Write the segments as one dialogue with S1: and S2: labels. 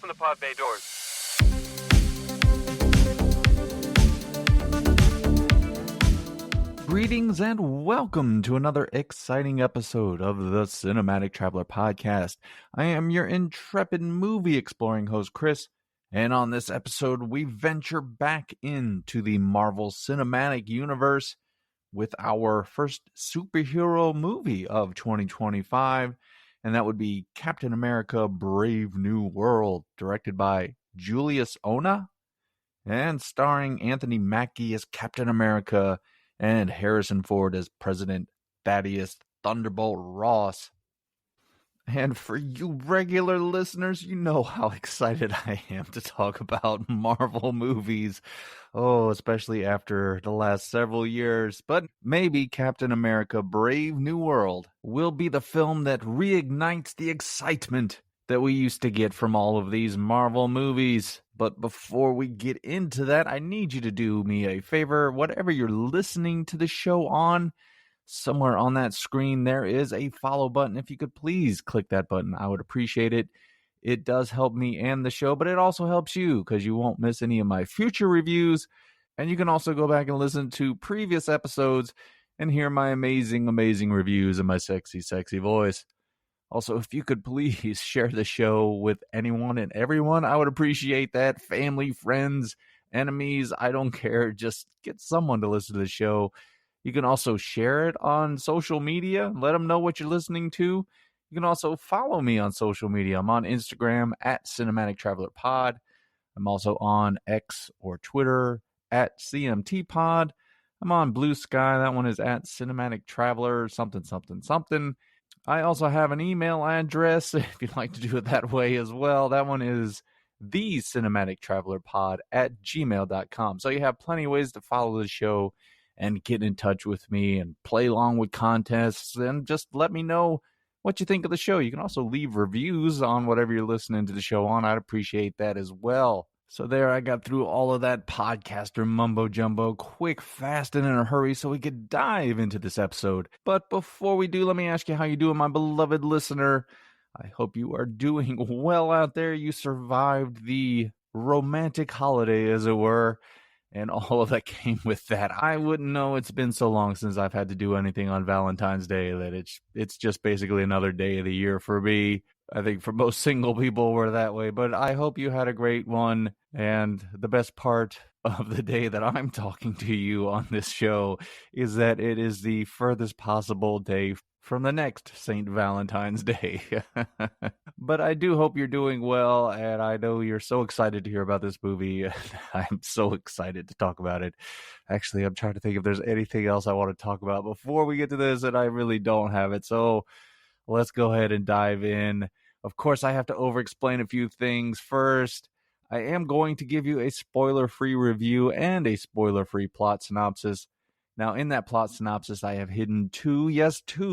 S1: open the pod bay doors.
S2: Greetings and welcome to another exciting episode of the Cinematic Traveler Podcast. I am your intrepid movie exploring host, Chris, and on this episode, we venture back into the Marvel Cinematic Universe with our first superhero movie of 2025, and that would be Captain America Brave New World, directed by Julius Ona, and starring Anthony Mackie as Captain America and Harrison Ford as President Thaddeus Thunderbolt Ross. And for you regular listeners, you know how excited I am to talk about Marvel movies. Oh, especially after the last several years. But maybe Captain America Brave New World will be the film that reignites the excitement that we used to get from all of these Marvel movies. But before we get into that, I need you to do me a favor. Whatever you're listening to the show on, somewhere on that screen, there is a follow button. If you could please click that button, I would appreciate it. It does help me and the show, but it also helps you because you won't miss any of my future reviews. And you can also go back and listen to previous episodes and hear my amazing, amazing reviews in my sexy, sexy voice. Also, if you could please share the show with anyone and everyone, I would appreciate that. Family, friends, enemies, I don't care. Just get someone to listen to the show. You can also share it on social media. Let them know what you're listening to. You can also follow me on social media. I'm on Instagram at Cinematic Traveler Pod. I'm also on X or Twitter at CMT Pod. I'm on Blue Sky. That one is at Cinematic Traveler something, something, something. I also have an email address if you'd like to do it that way as well. That one is thecinematictravelerpod@gmail.com. So you have plenty of ways to follow the show and get in touch with me and play along with contests and just let me know what you think of the show. You can also leave reviews on whatever you're listening to the show on. I'd appreciate that as well. So there, I got through all of that podcaster mumbo jumbo quick, fast, and in a hurry so we could dive into this episode. But before we do, let me ask you how you doing, my beloved listener. I hope you are doing well out there. You survived the romantic holiday, as it were, and all of that came with that. I wouldn't know. It's been so long since I've had to do anything on Valentine's Day that it's just basically another day of the year for me. I think for most single people we're that way, but I hope you had a great one. And the best part of the day that I'm talking to you on this show is that it is the furthest possible day from the next St. Valentine's Day. But I do hope you're doing well, and I know you're so excited to hear about this movie. I'm so excited to talk about it. Actually, I'm trying to think if there's anything else I want to talk about before we get to this, and I really don't have it. So let's go ahead and dive in. Of course, I have to over-explain a few things. First, I am going to give you a spoiler-free review and a spoiler-free plot synopsis. Now, in that plot synopsis, I have hidden two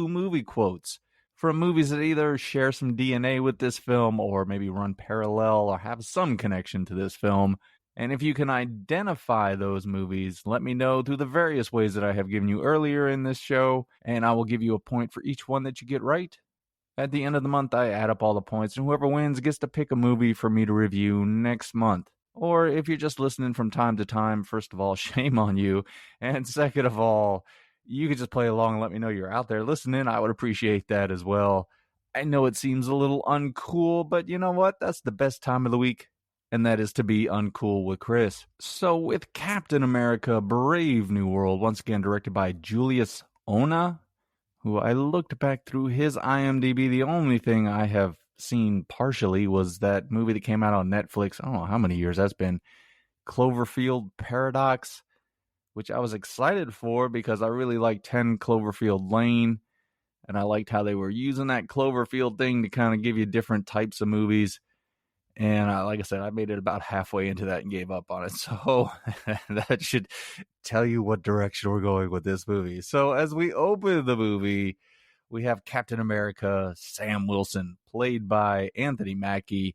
S2: movie quotes from movies that either share some DNA with this film or maybe run parallel or have some connection to this film. And if you can identify those movies, let me know through the various ways that I have given you earlier in this show, and I will give you a point for each one that you get right. At the end of the month, I add up all the points, and whoever wins gets to pick a movie for me to review next month. Or if you're just listening from time to time, first of all, shame on you. And second of all, you can just play along and let me know you're out there listening. I would appreciate that as well. I know it seems a little uncool, but you know what? That's the best time of the week, and that is to be uncool with Chris. So with Captain America Brave New World, once again directed by Julius Ona, who I looked back through his IMDb. The only thing I have seen partially was that movie that came out on Netflix. I don't know how many years that's been. Cloverfield Paradox, which I was excited for because I really liked 10 Cloverfield Lane. And I liked how they were using that Cloverfield thing to kind of give you different types of movies. And like I said, I made it about halfway into that and gave up on it. So that should tell you what direction we're going with this movie. So as we open the movie, we have Captain America, Sam Wilson, played by Anthony Mackie.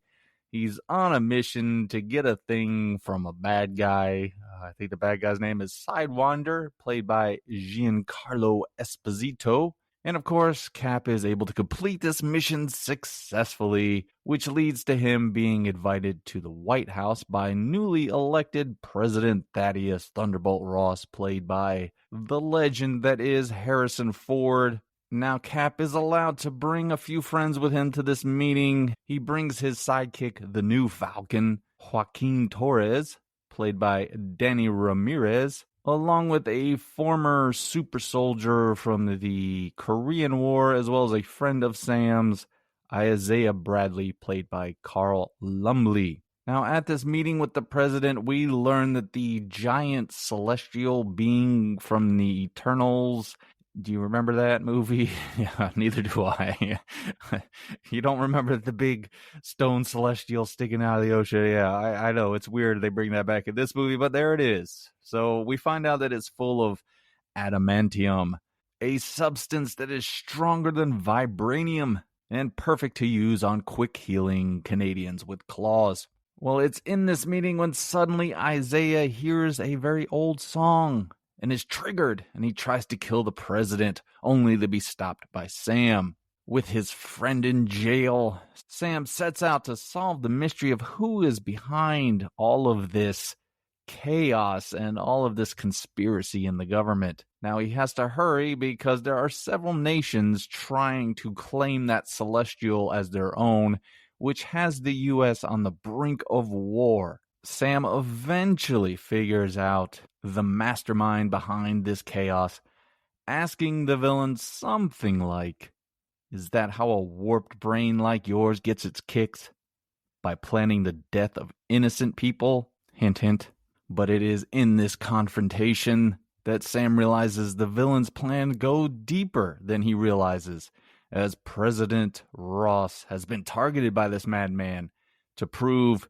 S2: He's on a mission to get a thing from a bad guy. I think the bad guy's name is Sidewinder, played by Giancarlo Esposito. And of course, Cap is able to complete this mission successfully, which leads to him being invited to the White House by newly elected President Thaddeus Thunderbolt Ross, played by the legend that is Harrison Ford. Now, Cap is allowed to bring a few friends with him to this meeting. He brings his sidekick, the new Falcon, Joaquin Torres, played by Danny Ramirez, along with a former super soldier from the Korean War, as well as a friend of Sam's, Isaiah Bradley, played by Carl Lumbly. Now, at this meeting with the president, we learn that the giant celestial being from the Eternals. Do you remember that movie? Yeah, neither do I. You don't remember the big stone celestial sticking out of the ocean? Yeah, I know. It's weird they bring that back in this movie, but there it is. So we find out that it's full of adamantium, a substance that is stronger than vibranium and perfect to use on quick-healing Canadians with claws. Well, it's in this meeting when suddenly Isaiah hears a very old song and is triggered, and he tries to kill the president, only to be stopped by Sam. With his friend in jail, Sam sets out to solve the mystery of who is behind all of this chaos and all of this conspiracy in the government. Now he has to hurry because there are several nations trying to claim that celestial as their own, which has the U.S. on the brink of war. Sam eventually figures out the mastermind behind this chaos, asking the villain something like, "Is that how a warped brain like yours gets its kicks? By planning the death of innocent people?" Hint, hint. But it is in this confrontation that Sam realizes the villain's plan go deeper than he realizes, as President Ross has been targeted by this madman to prove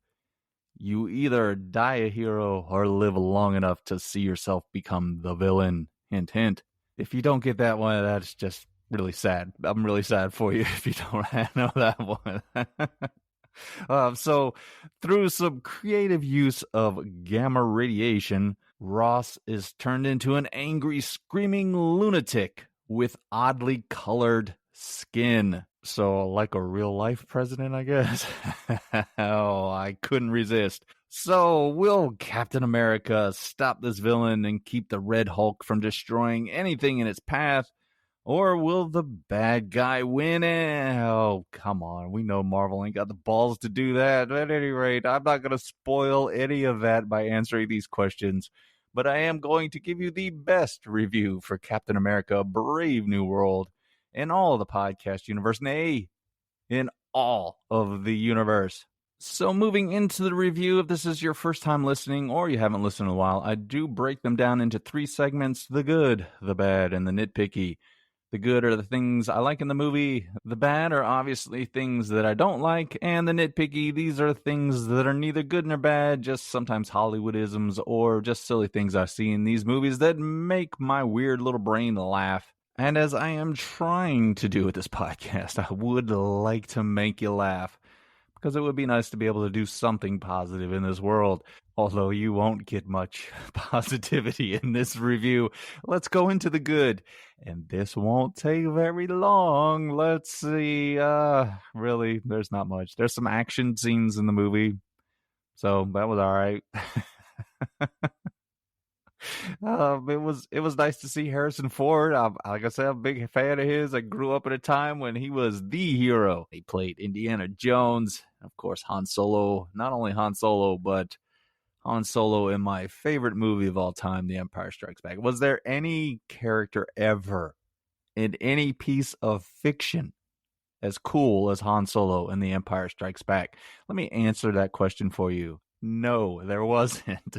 S2: you either die a hero or live long enough to see yourself become the villain. Hint, hint. If you don't get that one, that's just really sad. I'm really sad for you if you don't know that one. So, through some creative use of gamma radiation, Ross is turned into an angry, screaming lunatic with oddly colored skin. So, like a real life president, I guess. Oh, I couldn't resist. So, will Captain America stop this villain and keep the Red Hulk from destroying anything in its path? Or will the bad guy win? Oh, come on. We know Marvel ain't got the balls to do that. At any rate, I'm not going to spoil any of that by answering these questions. But I am going to give you the best review for Captain America Brave New World in all of the podcast universe, nay, in all of the universe. So moving into the review, if this is your first time listening or you haven't listened in a while, I do break them down into 3 segments: the good, the bad, and the nitpicky. The good are the things I like in the movie. The bad are obviously things that I don't like. And the nitpicky, these are things that are neither good nor bad, just sometimes Hollywoodisms or just silly things I see in these movies that make my weird little brain laugh. And as I am trying to do with this podcast, I would like to make you laugh, because it would be nice to be able to do something positive in this world. Although you won't get much positivity in this review. Let's go into the good. And this won't take very long. Let's see. Really, there's not much. There's some action scenes in the movie, so that was all right. It was nice to see Harrison Ford. Like I said, I'm a big fan of his. I grew up at a time when he was the hero. He played Indiana Jones, of course, Han Solo. Not only Han Solo, but Han Solo in my favorite movie of all time, The Empire Strikes Back. Was there any character ever in any piece of fiction as cool as Han Solo in The Empire Strikes Back? Let me answer that question for you. No, there wasn't.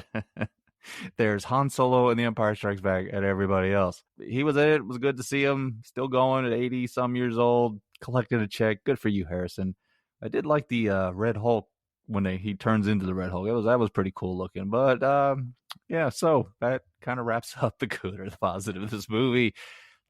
S2: There's Han Solo in The Empire Strikes Back and everybody else. He was in it. It was good to see him. Still going at 80-some years old. Collected a check. Good for you, Harrison. I did like the Red Hulk when he turns into the Red Hulk. That was pretty cool looking. But yeah, so that kind of wraps up the good or the positive of this movie.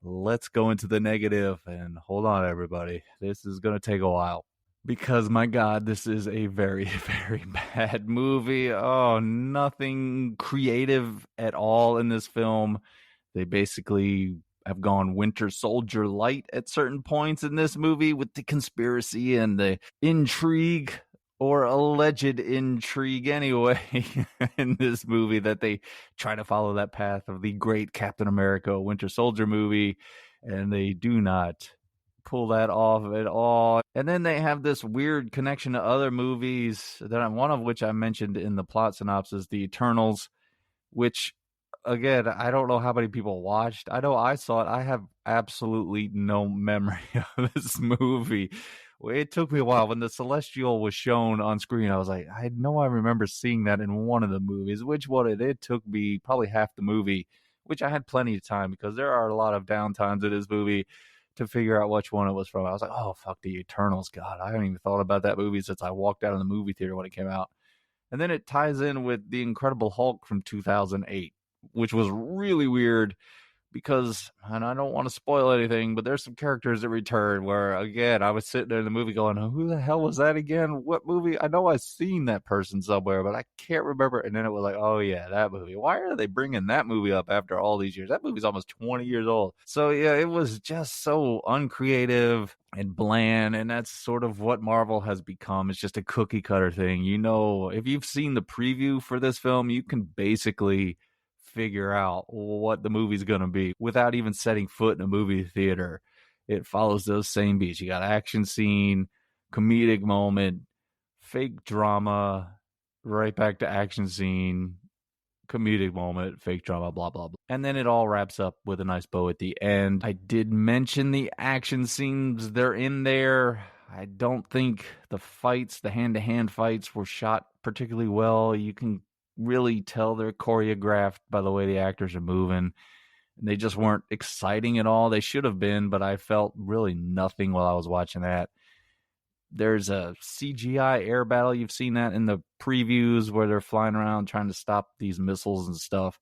S2: Let's go into the negative, and hold on, everybody. This is going to take a while, because my God, this is a very, very bad movie. Oh, nothing creative at all in this film. They basically, have gone Winter Soldier light at certain points in this movie with the conspiracy and the intrigue, or alleged intrigue anyway, in this movie, that they try to follow that path of the great Captain America Winter Soldier movie, and they do not pull that off at all. And then they have this weird connection to other movies, that one of which I mentioned in the plot synopsis, The Eternals, which, again, I don't know how many people watched. I know I saw it. I have absolutely no memory of this movie. It took me a while. When the Celestial was shown on screen, I was like, I know I remember seeing that in one of the movies. Which one? It took me probably half the movie, which I had plenty of time because there are a lot of downtimes in this movie to figure out which one it was from. I was like, oh, fuck, The Eternals. God, I haven't even thought about that movie since I walked out of the movie theater when it came out. And then it ties in with The Incredible Hulk from 2008, which was really weird because, and I don't want to spoil anything, but there's some characters that return where, again, I was sitting there in the movie going, who the hell was that again? What movie? I know I've seen that person somewhere, but I can't remember. And then it was like, oh yeah, that movie. Why are they bringing that movie up after all these years? That movie's almost 20 years old. So yeah, it was just so uncreative and bland, and that's sort of what Marvel has become. It's just a cookie cutter thing. You know, if you've seen the preview for this film, you can basically figure out what the movie's going to be without even setting foot in a movie theater. It follows those same beats. You got action scene, comedic moment, fake drama, right back to action scene, comedic moment, fake drama, blah, blah, blah. And then it all wraps up with a nice bow at the end. I did mention the action scenes. They're in there. I don't think the fights, the hand-to-hand fights, were shot particularly well. You can really tell they're choreographed by the way the actors are moving. They just weren't exciting at all. They should have been, but I felt really nothing while I was watching that. There's a CGI air battle. You've seen that in the previews where they're flying around trying to stop these missiles and stuff.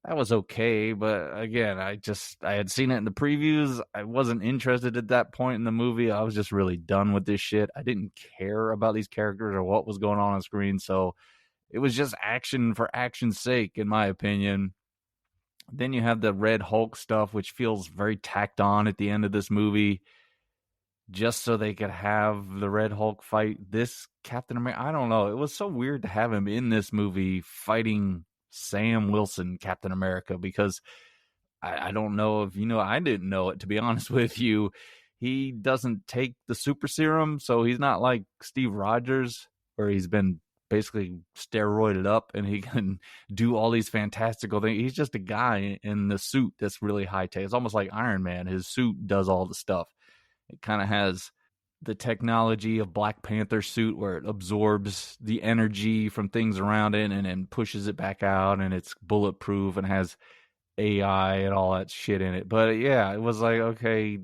S2: That was okay, but again, I had seen it in the previews. I wasn't interested at that point in the movie. I was just really done with this shit. I didn't care about these characters or what was going on screen, so it was just action for action's sake, in my opinion. Then you have the Red Hulk stuff, which feels very tacked on at the end of this movie, just so they could have the Red Hulk fight this Captain America. I don't know. It was so weird to have him in this movie fighting Sam Wilson, Captain America, because I don't know if you know, I didn't know it, to be honest with you. He doesn't take the super serum, so he's not like Steve Rogers, where he's been basically steroided up and he can do all these fantastical things. He's just a guy in the suit that's really high tech. It's almost like Iron Man. His suit does all the stuff. It kind of has the technology of Black Panther suit where it absorbs the energy from things around it and then pushes it back out, and it's bulletproof and has AI and all that shit in it. But yeah, it was like, okay,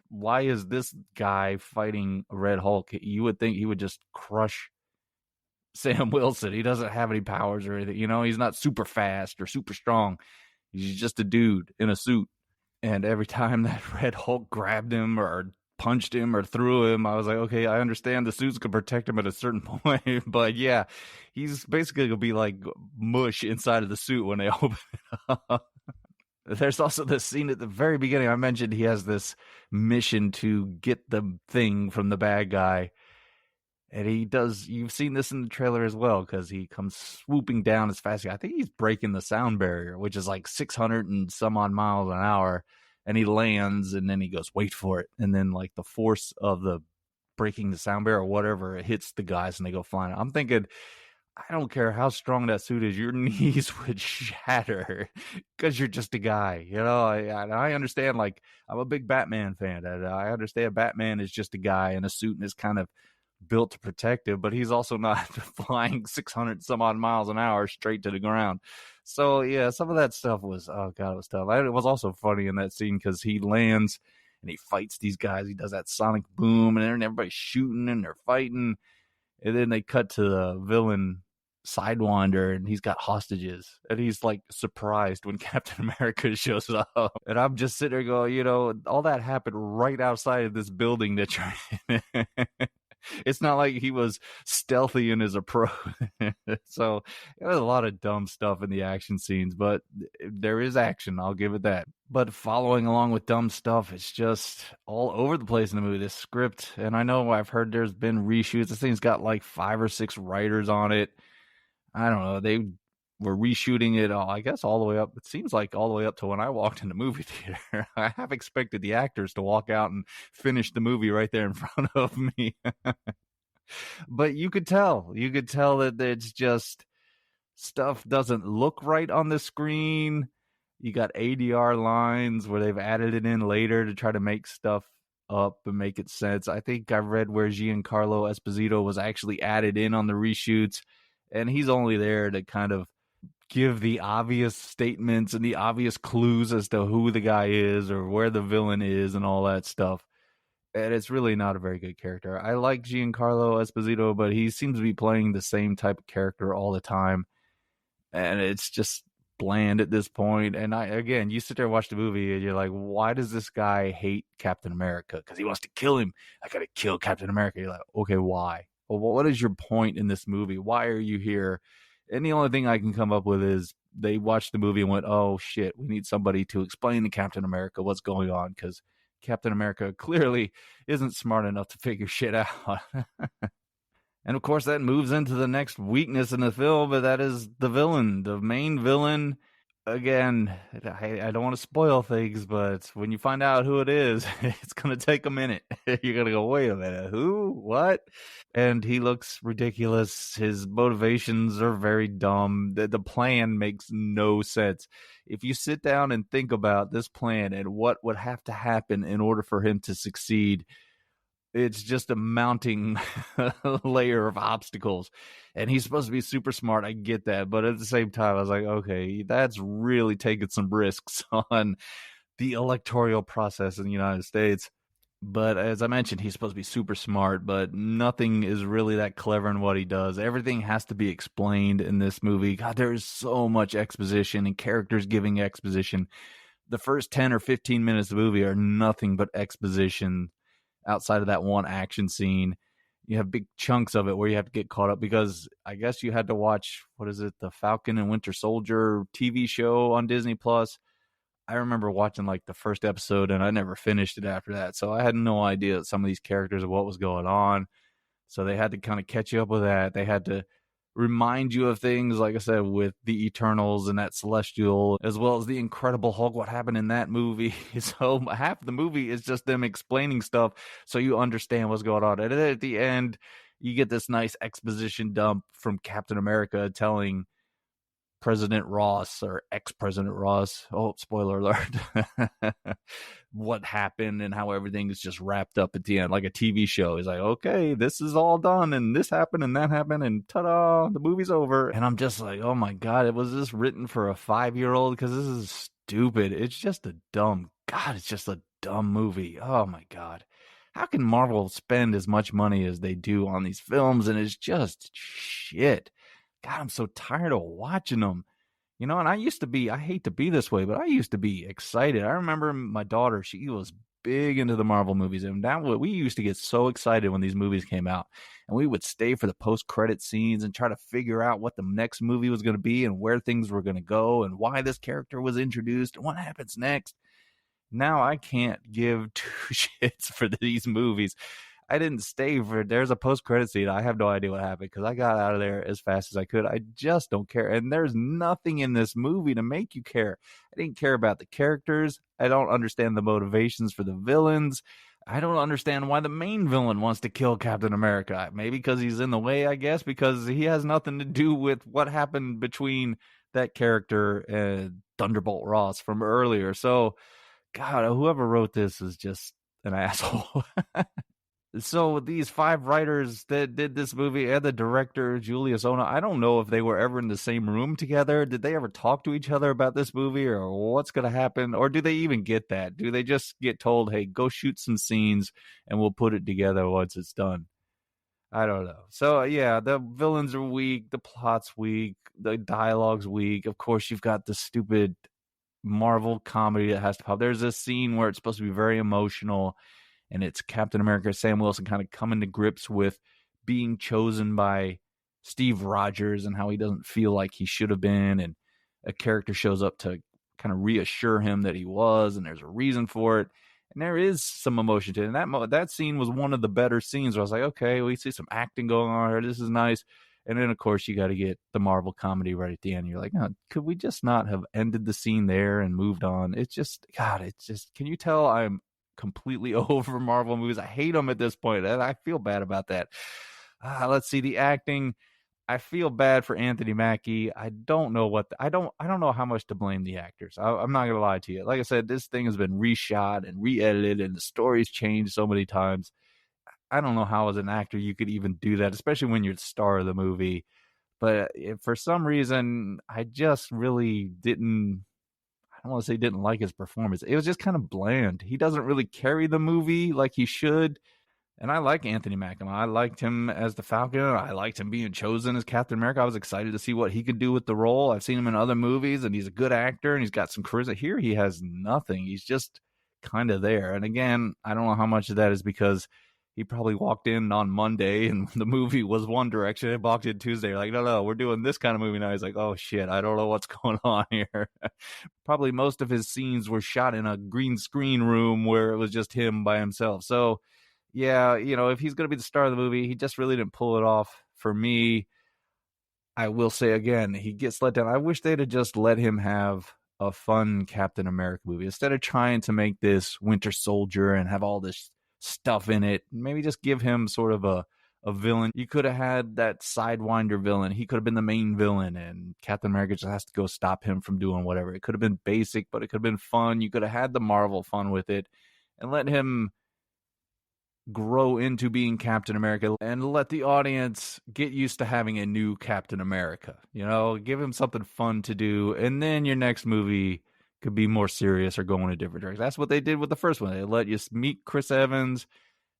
S2: why is this guy fighting Red Hulk? You would think he would just crush Sam Wilson. He doesn't have any powers or anything. You know, he's not super fast or super strong. He's just a dude in a suit. And every time that Red Hulk grabbed him or punched him or threw him, I was like, okay, I understand the suits could protect him at a certain point. But yeah, he's basically going to be like mush inside of the suit when they open it up. There's also this scene at the very beginning. I mentioned he has this mission to get the thing from the bad guy. And he does, you've seen this in the trailer as well, because he comes swooping down as fast as, I think he's breaking the sound barrier, which is like 600 and some odd miles an hour. And he lands, and then he goes, wait for it. And then like the force of the breaking the sound barrier or whatever, it hits the guys and they go flying. I'm thinking, I don't care how strong that suit is, your knees would shatter because you're just a guy. You know, I understand, like, I'm a big Batman fan. And I understand Batman is just a guy in a suit and is kind of built to protect him, but he's also not flying 600 some odd miles an hour straight to the ground. So yeah, some of that stuff was, oh god, it was tough. It was also funny in that scene because he lands and he fights these guys. He does that sonic boom, and then everybody's shooting and they're fighting, and then they cut to the villain Sidewinder, and he's got hostages, and he's like surprised when Captain America shows up. And I'm just sitting there going, you know, all that happened right outside of this building that you're in. It's not like he was stealthy in his approach. So there's a lot of dumb stuff in the action scenes, but there is action. I'll give it that. But following along with dumb stuff, it's just all over the place in the movie. This script, and I know I've heard there's been reshoots. This thing's got like 5 or 6 writers on it. I don't know. They were reshooting it all, I guess, all the way up. It seems like all the way up to when I walked in the movie theater. I have expected the actors to walk out and finish the movie right there in front of me. But you could tell that it's just stuff doesn't look right on the screen. You got ADR lines where they've added it in later to try to make stuff up and make it sense. I think I read where Giancarlo Esposito was actually added in on the reshoots, and he's only there to kind of give the obvious statements and the obvious clues as to who the guy is or where the villain is and all that stuff. And it's really not a very good character. I like Giancarlo Esposito, but he seems to be playing the same type of character all the time, and it's just bland at this point. And again, you sit there and watch the movie and you're like, why does this guy hate Captain America? Because he wants to kill him. I gotta kill Captain America. You're like, okay, why? Well, what is your point in this movie? Why are you here? And the only thing I can come up with is they watched the movie and went, oh shit, we need somebody to explain to Captain America what's going on, because Captain America clearly isn't smart enough to figure shit out. And of course, that moves into the next weakness in the film, but that is the villain, the main villain. Again, I don't want to spoil things, but when you find out who it is, it's going to take a minute. You're going to go, wait a minute, who? What? And he looks ridiculous. His motivations are very dumb. The plan makes no sense. If you sit down and think about this plan and what would have to happen in order for him to succeed, it's just a mounting layer of obstacles. And he's supposed to be super smart. I get that. But at the same time, I was like, okay, that's really taking some risks on the electoral process in the United States. But as I mentioned, he's supposed to be super smart, but nothing is really that clever in what he does. Everything has to be explained in this movie. God, there is so much exposition and characters giving exposition. The first 10 or 15 minutes of the movie are nothing but exposition outside of that one action scene. You have big chunks of it where you have to get caught up, because I guess you had to watch, what is it, the Falcon and Winter Soldier TV show on Disney Plus. I remember watching like the first episode and I never finished it after that. So I had no idea some of these characters of what was going on. So they had to kind of catch you up with that. They had to remind you of things, like I said, with the Eternals and that Celestial, as well as the Incredible Hulk, what happened in that movie. So half the movie is just them explaining stuff so you understand what's going on. And then at the end, you get this nice exposition dump from Captain America telling President Ross, or ex-President Ross, oh, spoiler alert, what happened and how everything is just wrapped up at the end, like a TV show. He's like, okay, this is all done, and this happened, and that happened, and ta-da, the movie's over. And I'm just like, oh my God, was this written for a 5-year-old? Because this is stupid. It's just a dumb, God, it's just a dumb movie. Oh my God. How can Marvel spend as much money as they do on these films, and it's just shit? God, I'm so tired of watching them. You know, and I hate to be this way, but I used to be excited. I remember my daughter, she was big into the Marvel movies. And we used to get so excited when these movies came out. And we would stay for the post-credit scenes and try to figure out what the next movie was going to be and where things were going to go and why this character was introduced and what happens next. Now I can't give two shits for these movies. I didn't stay for, there's a post-credit scene. I have no idea what happened because I got out of there as fast as I could. I just don't care. And there's nothing in this movie to make you care. I didn't care about the characters. I don't understand the motivations for the villains. I don't understand why the main villain wants to kill Captain America. Maybe because he's in the way, I guess, because he has nothing to do with what happened between that character and Thunderbolt Ross from earlier. So, God, whoever wrote this is just an asshole. So these 5 writers that did this movie and the director, Julius Ona, I don't know if they were ever in the same room together. Did they ever talk to each other about this movie or what's going to happen? Or do they even get that? Do they just get told, hey, go shoot some scenes and we'll put it together once it's done? I don't know. So, yeah, the villains are weak. The plot's weak. The dialogue's weak. Of course, you've got the stupid Marvel comedy that has to pop. There's this scene where it's supposed to be very emotional. and it's Captain America, Sam Wilson, kind of coming to grips with being chosen by Steve Rogers and how he doesn't feel like he should have been, and a character shows up to kind of reassure him that he was, and there's a reason for it. And there is some emotion to it. And that scene was one of the better scenes where I was like, okay, we see some acting going on here. This is nice. And then, of course, you got to get the Marvel comedy right at the end. You're like, no, could we just not have ended the scene there and moved on? It's just, God, it's just, can you tell I'm completely over Marvel movies? I hate them at this point. And I feel bad about that. Let's see, the acting. I feel bad for Anthony Mackie. I don't know I don't know how much to blame the actors. I'm not gonna lie to you. Like I said, this thing has been reshot and re-edited, and the story's changed so many times. I don't know how as an actor you could even do that, especially when you're the star of the movie. But for some reason, I just really didn't. I don't want to say didn't like his performance. It was just kind of bland. He doesn't really carry the movie like he should. And I like Anthony Mackie. I liked him as the Falcon. I liked him being chosen as Captain America. I was excited to see what he could do with the role. I've seen him in other movies, and he's a good actor, and he's got some charisma. Here, he has nothing. He's just kind of there. And again, I don't know how much of that is because he probably walked in on Monday, and the movie was one direction. It walked in Tuesday, like, no, we're doing this kind of movie now. He's like, oh, shit, I don't know what's going on here. Probably most of his scenes were shot in a green screen room where it was just him by himself. So, yeah, if he's going to be the star of the movie, he just really didn't pull it off for me. I will say again, he gets let down. I wish they'd have just let him have a fun Captain America movie instead of trying to make this Winter Soldier and have all this stuff in it. Maybe just give him sort of a villain. You could have had that Sidewinder villain. He could have been the main villain, and Captain America just has to go stop him from doing whatever. It could have been basic, but it could have been fun. You could have had the Marvel fun with it and let him grow into being Captain America and let the audience get used to having a new Captain America. Give him something fun to do, and then your next movie could be more serious or go in a different direction. That's what they did with the first one. They let you meet Chris Evans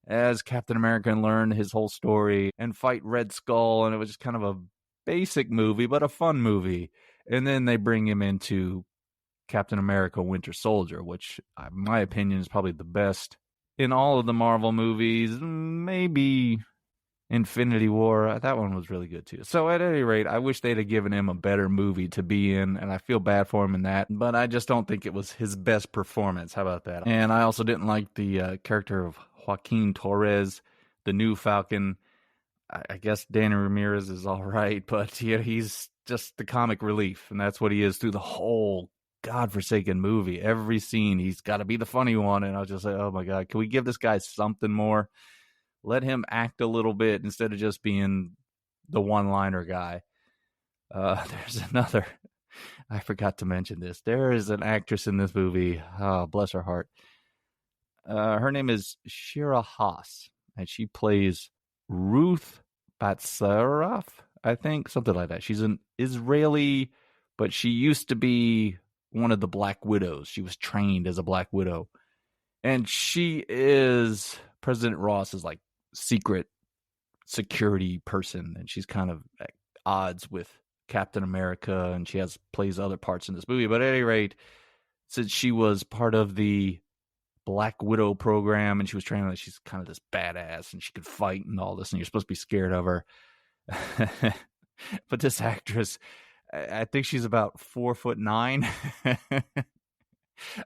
S2: as Captain America and learn his whole story and fight Red Skull, and it was just kind of a basic movie, but a fun movie. And then they bring him into Captain America Winter Soldier, which, in my opinion, is probably the best in all of the Marvel movies. Maybe Infinity War. That one was really good too. So at any rate, I wish they'd have given him a better movie to be in, and I feel bad for him in that, but I just don't think it was his best performance. How about that? And I also didn't like the character of Joaquin Torres, the new Falcon. I guess Danny Ramirez is all right, but yeah, he's just the comic relief, and that's what he is through the whole godforsaken movie. Every scene, he's got to be the funny one, and I was just like, oh my God, can we give this guy something more? Let him act a little bit instead of just being the one-liner guy. There's another, I forgot to mention this. There is an actress in this movie, oh, bless her heart. Her name is Shira Haas, and she plays Ruth Batsaraf, I think, something like that. She's an Israeli, but she used to be one of the Black Widows. She was trained as a Black Widow. And she is President Ross's like secret security person. And she's kind of at odds with Captain America, and she plays other parts in this movie. But at any rate, since she was part of the Black Widow program and she was trained, like she's kind of this badass and she could fight and all this, and you're supposed to be scared of her. But this actress, I think she's about 4'9".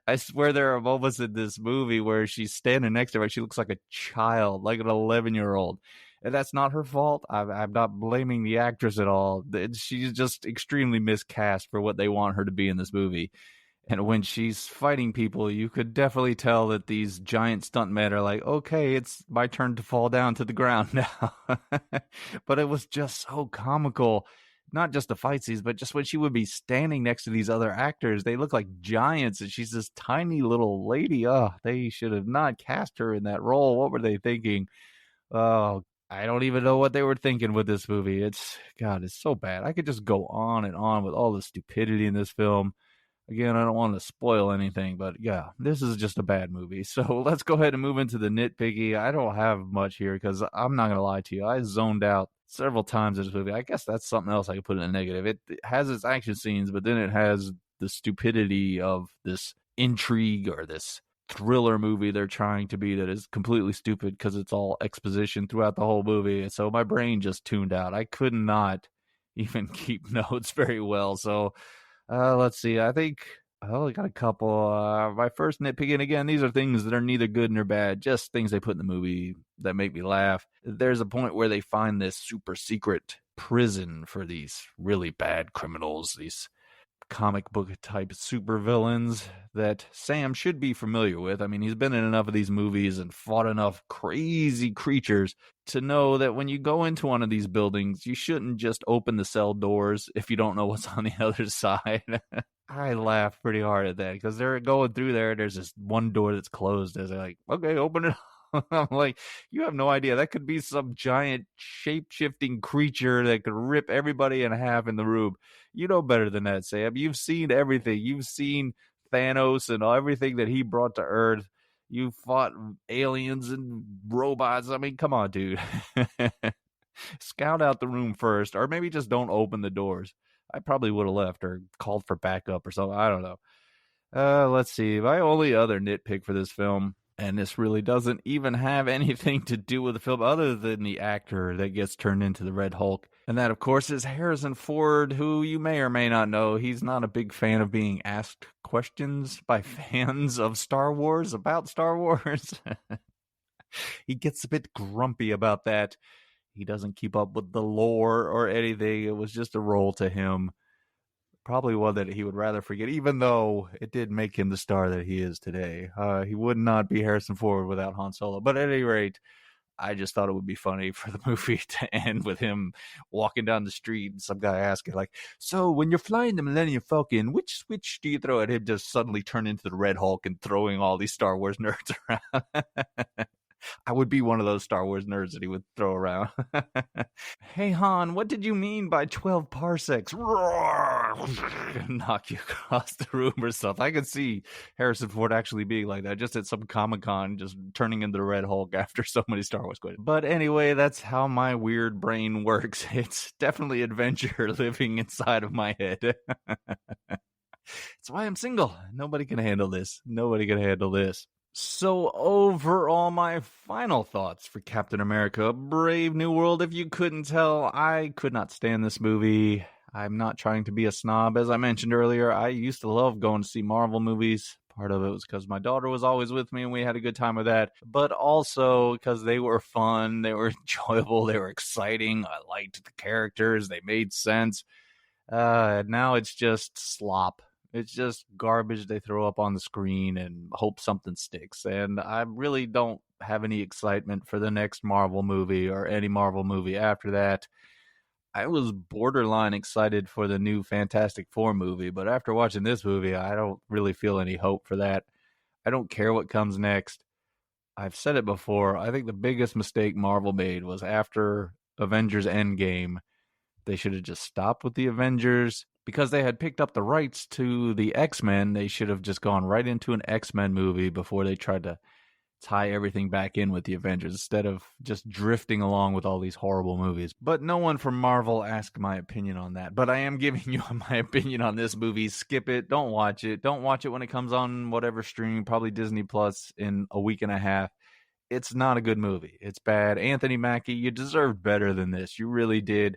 S2: I swear there are moments in this movie where she's standing next to her. She looks like a child, like an 11-year-old. And that's not her fault. I'm not blaming the actress at all. She's just extremely miscast for what they want her to be in this movie. And when she's fighting people, you could definitely tell that these giant stuntmen are like, okay, it's my turn to fall down to the ground now. But it was just so comical. Not just the fight scenes, but just when she would be standing next to these other actors, they look like giants, and she's this tiny little lady. Oh, they should have not cast her in that role. What were they thinking? Oh, I don't even know what they were thinking with this movie. It's so bad. I could just go on and on with all the stupidity in this film. Again, I don't want to spoil anything, but yeah, this is just a bad movie. So let's go ahead and move into the nitpicky. I don't have much here because I'm not going to lie to you. I zoned out several times in this movie. I guess that's something else I could put in a negative. It has its action scenes, but then it has the stupidity of this intrigue or this thriller movie they're trying to be that is completely stupid because it's all exposition throughout the whole movie. So my brain just tuned out. I could not even keep notes very well. So let's see. I think I only got a couple. My first nitpicking again, these are things that are neither good nor bad, just things they put in the movie that make me laugh. There's a point where they find this super secret prison for these really bad criminals, these comic book type supervillains that Sam should be familiar with. I mean, he's been in enough of these movies and fought enough crazy creatures to know that when you go into one of these buildings, you shouldn't just open the cell doors if you don't know what's on the other side. I laugh pretty hard at that because they're going through there. There's this one door that's closed. As they're like, okay, open it. I'm like, you have no idea. That could be some giant shape-shifting creature that could rip everybody in half in the room. You know better than that, Sam. You've seen everything. You've seen Thanos and everything that he brought to Earth. You fought aliens and robots. I mean, come on, dude. Scout out the room first, or maybe just don't open the doors. I probably would have left or called for backup or something. I don't know. Let's see. My only other nitpick for this film, and this really doesn't even have anything to do with the film other than the actor that gets turned into the Red Hulk. And that, of course, is Harrison Ford, who you may or may not know. He's not a big fan of being asked questions by fans of Star Wars about Star Wars. He gets a bit grumpy about that. He doesn't keep up with the lore or anything. It was just a role to him. Probably one that he would rather forget, even though it did make him the star that he is today. He would not be Harrison Ford without Han Solo. But at any rate, I just thought it would be funny for the movie to end with him walking down the street and some guy asking, like, so when you're flying the Millennium Falcon, which switch do you throw at him? Just suddenly turn into the Red Hulk and throwing all these Star Wars nerds around. I would be one of those Star Wars nerds that he would throw around. Hey, Han, what did you mean by 12 parsecs? Knock you across the room or something. I could see Harrison Ford actually being like that, just at some Comic-Con, just turning into the Red Hulk after so many Star Wars questions. But anyway, that's how my weird brain works. It's definitely adventure living inside of my head. That's why I'm single. Nobody can handle this. Nobody can handle this. So overall, my final thoughts for Captain America, Brave New World. If you couldn't tell, I could not stand this movie. I'm not trying to be a snob. As I mentioned earlier, I used to love going to see Marvel movies. Part of it was because my daughter was always with me and we had a good time with that. But also because they were fun, they were enjoyable, they were exciting. I liked the characters, they made sense. Now it's just slop. It's just garbage they throw up on the screen and hope something sticks. And I really don't have any excitement for the next Marvel movie or any Marvel movie after that. I was borderline excited for the new Fantastic Four movie, but after watching this movie, I don't really feel any hope for that. I don't care what comes next. I've said it before. I think the biggest mistake Marvel made was after Avengers Endgame. They should have just stopped with the Avengers. Because they had picked up the rights to the X-Men, they should have just gone right into an X-Men movie before they tried to tie everything back in with the Avengers, instead of just drifting along with all these horrible movies. But no one from Marvel asked my opinion on that. But I am giving you my opinion on this movie. Skip it. Don't watch it. Don't watch it when it comes on whatever stream, probably Disney Plus in a week and a half. It's not a good movie. It's bad. Anthony Mackie, you deserved better than this. You really did.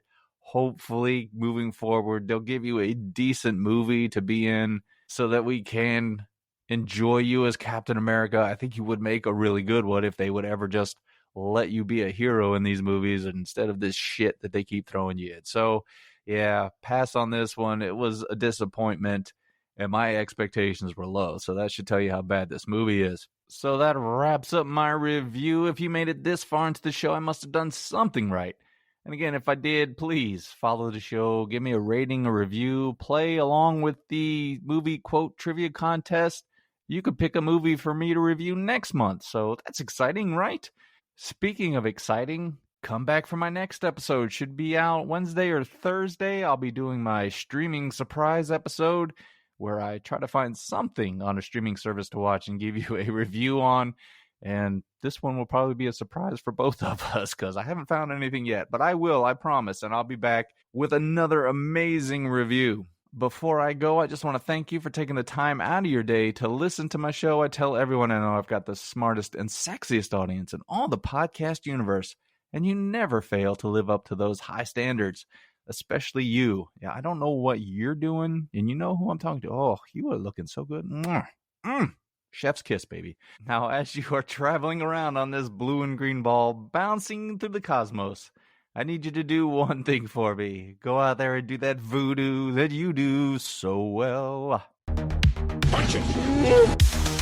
S2: Hopefully, moving forward, they'll give you a decent movie to be in so that we can enjoy you as Captain America. I think you would make a really good one if they would ever just let you be a hero in these movies instead of this shit that they keep throwing you in. So, yeah, pass on this one. It was a disappointment, and my expectations were low. So that should tell you how bad this movie is. So that wraps up my review. If you made it this far into the show, I must have done something right. And again, if I did, please follow the show, give me a rating, a review, play along with the movie quote trivia contest. You could pick a movie for me to review next month. So that's exciting, right? Speaking of exciting, come back for my next episode. Should be out Wednesday or Thursday. I'll be doing my streaming surprise episode where I try to find something on a streaming service to watch and give you a review on. And this one will probably be a surprise for both of us because I haven't found anything yet. But I will, I promise. And I'll be back with another amazing review. Before I go, I just want to thank you for taking the time out of your day to listen to my show. I tell everyone I know I've got the smartest and sexiest audience in all the podcast universe, and you never fail to live up to those high standards, especially you. Yeah, I don't know what you're doing, and you know who I'm talking to. Oh, you are looking so good. Chef's kiss, baby. Now, as you are traveling around on this blue and green ball, bouncing through the cosmos, I need you to do one thing for me. Go out there and do that voodoo that you do so well.
S1: Punch it!